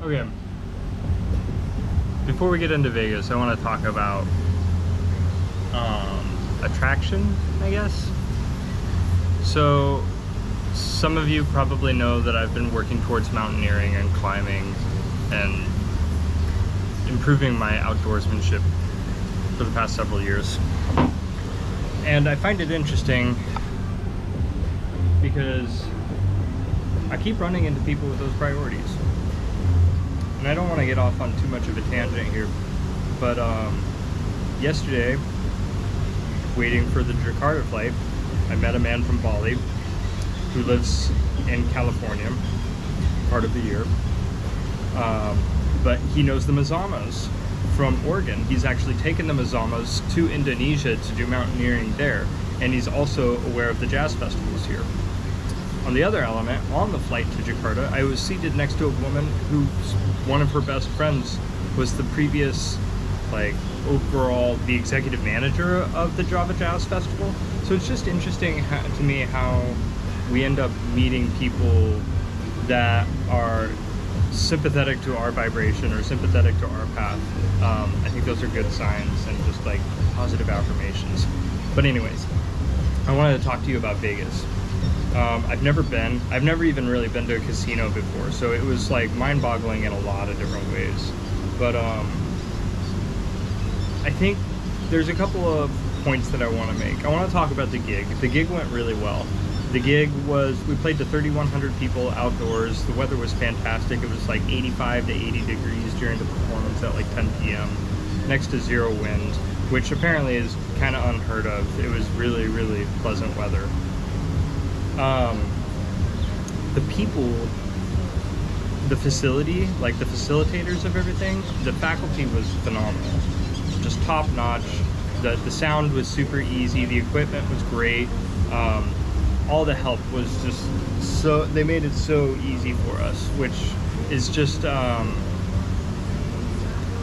Okay. Before we get into Vegas, I want to talk about attraction, I guess. So, some of you probably know that I've been working towards mountaineering and climbing and improving my outdoorsmanship for the past several years. And I find it interesting because I keep running into people with those priorities. And I don't want to get off on too much of a tangent here, but yesterday, waiting for the Jakarta flight, I met a man from Bali who lives in California part of the year, but he knows the Mazamas from Oregon. He's actually taken the Mazamas to Indonesia to do mountaineering there, and he's also aware of the jazz festivals here. On the other element, on the flight to Jakarta, I was seated next to a woman who, one of her best friends was the previous, overall, the executive manager of the Java Jazz Festival. So it's just interesting to me how we end up meeting people that are sympathetic to our vibration or sympathetic to our path. I think those are good signs and just positive affirmations. But anyways, I wanted to talk to you about Vegas. I've never even really been to a casino before, so it was mind-boggling in a lot of different ways. But I think there's a couple of points that I want to make. I want to talk about the gig. The gig went really well. The gig was, we played to 3,100 people outdoors. The weather was fantastic. It was 85 to 80 degrees during the performance at 10 p.m. next to zero wind, which apparently is kind of unheard of. It was really, really pleasant weather. The people, the facility, the facilitators of everything, the faculty was phenomenal. Just top notch. The sound was super easy. The equipment was great. All the help was just so, they made it so easy for us, which is just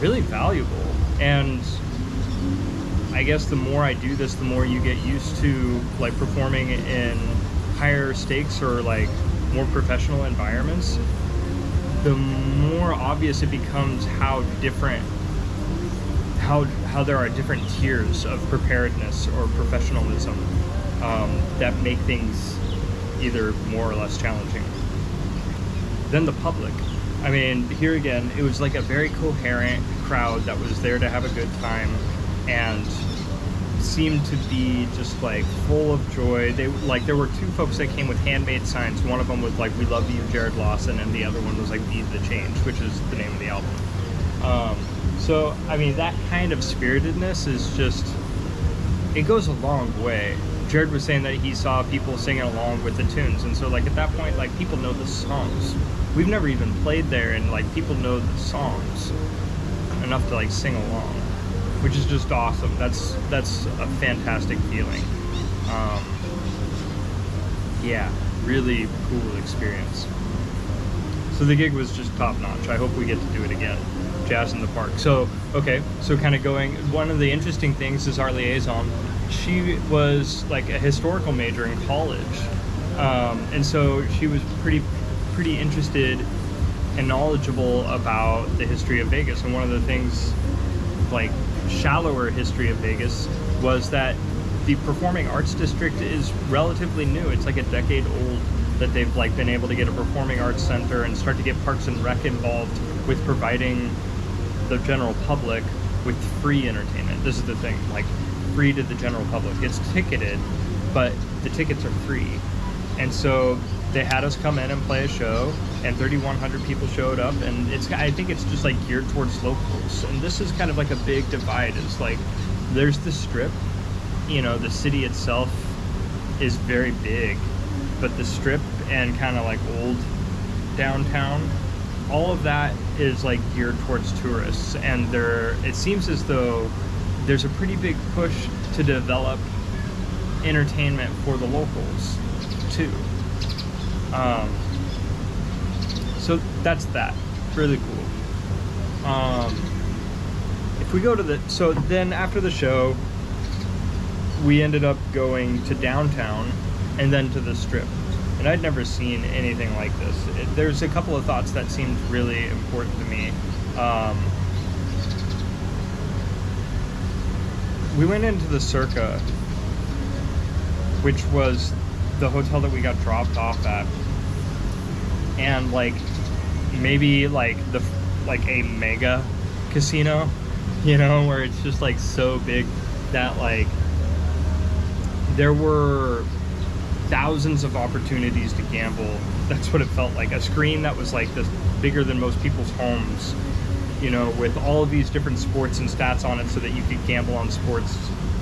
really valuable. And I guess the more I do this, the more you get used to performing in higher stakes or more professional environments, the more obvious it becomes how different, how there are different tiers of preparedness or professionalism that make things either more or less challenging. Then the public. I mean, here again, it was a very coherent crowd that was there to have a good time and seemed to be just full of joy. They there were two folks that came with handmade signs. One of them was "We love you, Jarrod Lawson," and the other one was "Be the Change," which is the name of the album. So I mean, that kind of spiritedness is just, it goes a long way. Jarrod was saying that he saw people singing along with the tunes, and so at that point, people know the songs. We've never even played there, and people know the songs enough to sing along, which is just awesome. That's a fantastic feeling. Yeah, really cool experience. So the gig was just top notch. I hope we get to do it again. Jazz in the Park. So, okay, so kind of going, one of the interesting things is our liaison. She was a historical major in college. And so she was pretty interested and knowledgeable about the history of Vegas. And one of the things, shallower history of Vegas, was that the Performing Arts District is relatively new. It's a decade old that they've been able to get a performing arts center and start to get Parks and Rec involved with providing the general public with free entertainment. This is the thing, free to the general public. It's ticketed, but the tickets are free. And so they had us come in and play a show, and 3,100 people showed up, and I think it's just geared towards locals. And this is kind of a big divide. It's there's the Strip, the city itself is very big, but the Strip and kind of old downtown, all of that is geared towards tourists, and it seems as though there's a pretty big push to develop entertainment for the locals too. So that's that. Really cool. If we go to so then after the show, we ended up going to downtown and then to the Strip. and I'd never seen anything like this. There's a couple of thoughts that seemed really important to me. We went into the Circa, which was the hotel that we got dropped off at, and like maybe like a mega casino, you know, where it's just like so big that like there were thousands of opportunities to gamble. That's what it felt like. A screen that was like this bigger than most people's homes, you know, with all of these different sports and stats on it so that you could gamble on sports,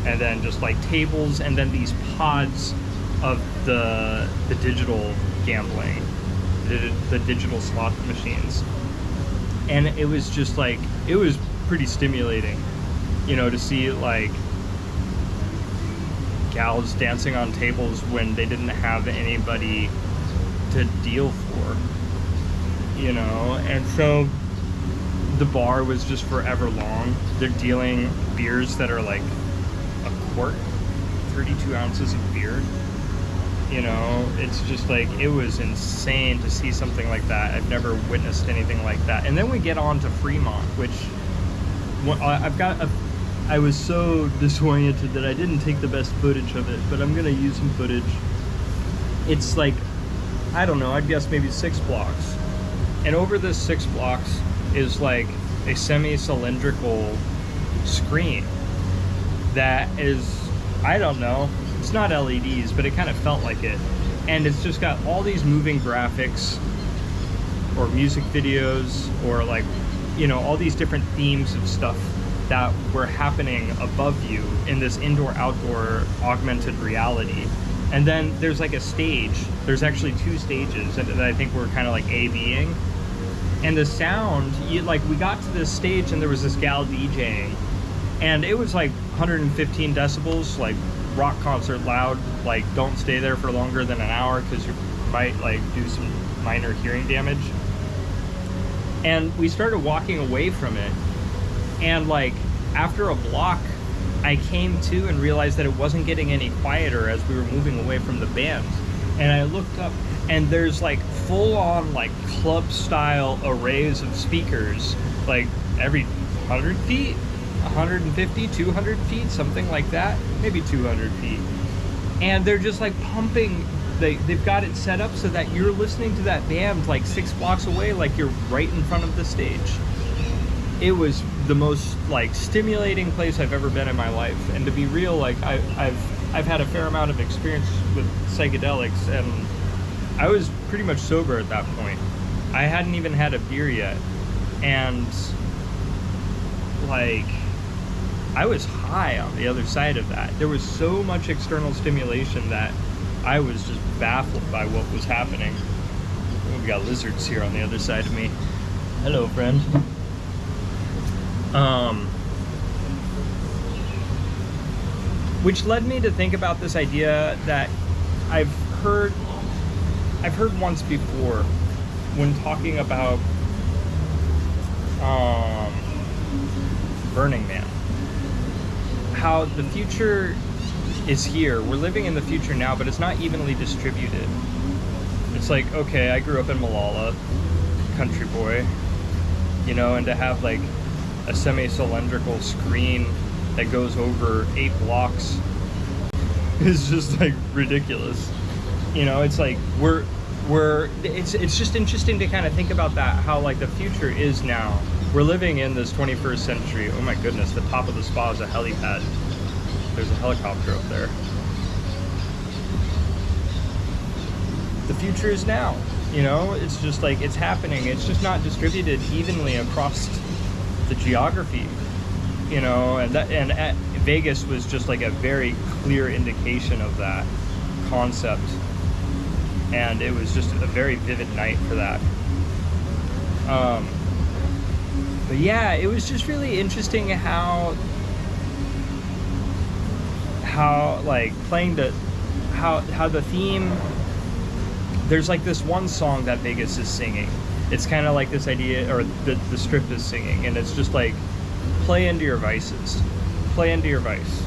and then just like tables, and then these pods of the digital gambling, the digital slot machines. And it was just like, it was pretty stimulating, you know, to see like gals dancing on tables when they didn't have anybody to deal for, you know. And so the bar was just forever long. They're dealing beers that are like a quart, 32 ounces of beer, you know. It's just like, it was insane to see something like that. I've never witnessed anything like that. And then we get on to Fremont, which I was so disoriented that I didn't take the best footage of it, but I'm gonna use some footage. It's like, I don't know, I'd guess maybe 6 blocks. And over this 6 blocks is like a semi-cylindrical screen that is, I don't know, it's not LEDs, but it kind of felt like it. And it's just got all these moving graphics or music videos, or like, you know, all these different themes of stuff that were happening above you in this indoor-outdoor augmented reality. And then there's like a stage. There's actually 2 stages that I think were kind of like A-Bing. And the sound, like we got to this stage and there was this gal DJing, and it was like 115 decibels, like rock concert loud, like don't stay there for longer than an hour because you might like do some minor hearing damage. And we started walking away from it, and like after a block I came to and realized that it wasn't getting any quieter as we were moving away from the band. And I looked up, and there's like full-on like club style arrays of speakers, like every 100 feet, 150, 200 feet, something like that, maybe 200 feet. And they're just like pumping, they've got it set up so that you're listening to that band like 6 blocks away, like you're right in front of the stage. It was the most like stimulating place I've ever been in my life. And to be real, like I've had a fair amount of experience with psychedelics, and I was pretty much sober at that point. I hadn't even had a beer yet, and like I was high on the other side of that. There was so much external stimulation that I was just baffled by what was happening. We got lizards here on the other side of me. Hello, friend. Which led me to think about this idea that I've heard once before when talking about Burning Man. How the future is here. We're living in the future now, but it's not evenly distributed. It's like, okay, I grew up in Malala, country boy, you know, and to have like a semi-cylindrical screen that goes over 8 blocks is just like ridiculous. You know, it's like it's just interesting to kind of think about that, how like the future is now. We're living in this 21st century. Oh my goodness, the top of the spa is a helipad. There's a helicopter up there. The future is now, you know? It's just like, it's happening. It's just not distributed evenly across the geography, you know? And Vegas was just like a very clear indication of that concept. And it was just a very vivid night for that. But yeah, it was just really interesting how like playing how the theme, there's like this one song that Vegas is singing. It's kind of like this idea, or the strip is singing, and it's just like, play into your vices, play into your vice.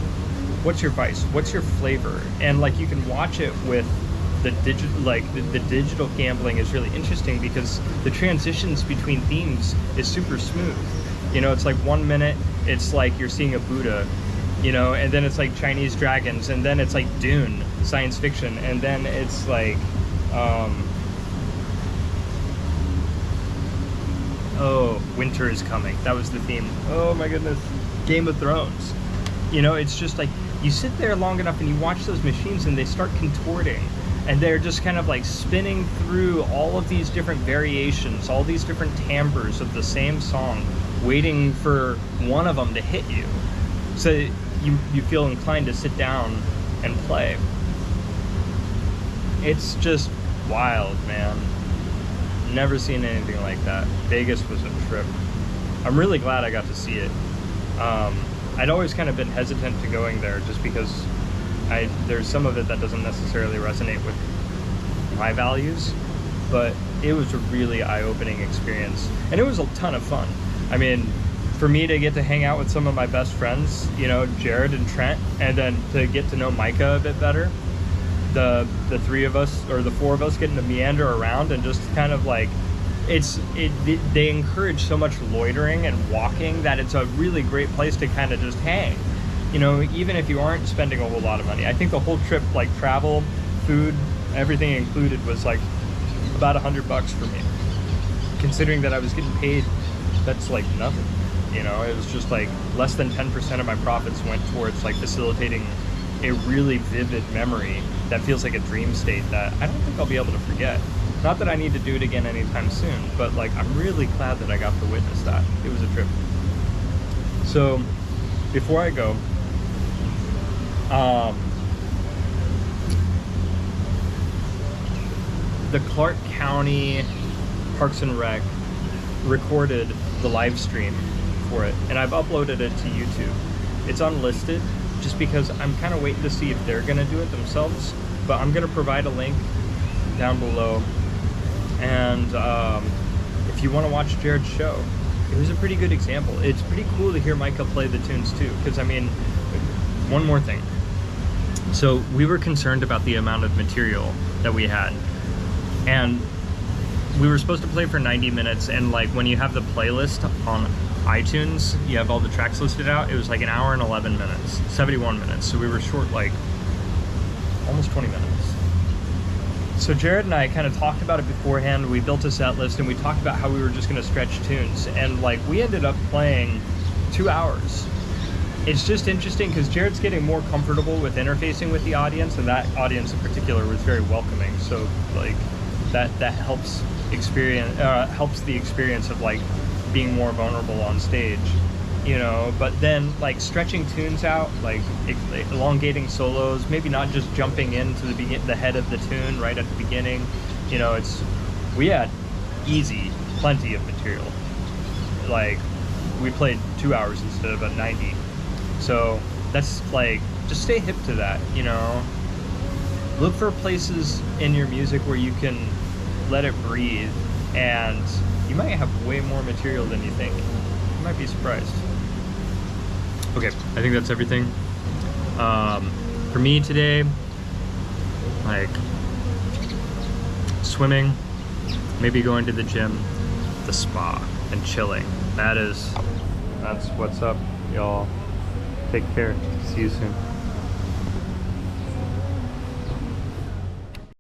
What's your vice? What's your flavor? And like you can watch it with the digital gambling is really interesting because the transitions between themes is super smooth. You know, it's like 1 minute it's like you're seeing a Buddha, you know, and then it's like Chinese dragons, and then it's like Dune, science fiction, and then it's like oh, winter is coming. That was the theme. Oh my goodness. Game of Thrones. You know, it's just like you sit there long enough and you watch those machines and they start contorting, and they're just kind of like spinning through all of these different variations, all these different timbres of the same song, waiting for one of them to hit you. So you feel inclined to sit down and play. It's just wild, man. Never seen anything like that. Vegas was a trip. I'm really glad I got to see it. I'd always kind of been hesitant to going there just because there's some of it that doesn't necessarily resonate with my values, but it was a really eye-opening experience, and it was a ton of fun. I mean, for me to get to hang out with some of my best friends, you know, Jarrod and Trent, and then to get to know Micah a bit better, the three of us, or the four of us, getting to meander around and just kind of like, they encourage so much loitering and walking that it's a really great place to kind of just hang, you know, even if you aren't spending a whole lot of money. I think the whole trip, like travel, food, everything included, was like about $100 for me, considering that I was getting paid. That's like nothing, you know. It was just like less than 10% of my profits went towards like facilitating a really vivid memory that feels like a dream state that I don't think I'll be able to forget. Not that I need to do it again anytime soon, but like I'm really glad that I got to witness that. It was a trip. So before I go, the Clark County Parks and Rec recorded the live stream for it, and I've uploaded it to YouTube. It's unlisted just because I'm kind of waiting to see if they're gonna do it themselves, but I'm gonna provide a link down below. And if you want to watch Jarrod's show, it was a pretty good example. It's pretty cool to hear Micah play the tunes too, because I mean, one more thing. So we were concerned about the amount of material that we had, and we were supposed to play for 90 minutes, and like when you have the playlist on iTunes, you have all the tracks listed out, it was like 1 hour and 11 minutes, 71 minutes, so we were short like almost 20 minutes. So Jarrod and I kind of talked about it beforehand. We built a set list and we talked about how we were just going to stretch tunes, and like we ended up playing 2 hours. It's just interesting because Jarrod's getting more comfortable with interfacing with the audience, and that audience in particular was very welcoming. So like that helps the experience of like being more vulnerable on stage, you know. But then like stretching tunes out, like elongating solos, maybe not just jumping into the head of the tune right at the beginning, you know. We had plenty of material. Like we played 2 hours instead of 90, so that's like, just stay hip to that, you know. Look for places in your music where you can let it breathe, and you might have way more material than you think. You might be surprised. Okay, I think that's everything. For me today, like swimming, maybe going to the gym, the spa, and chilling. That's what's up, y'all. Take care. See you soon.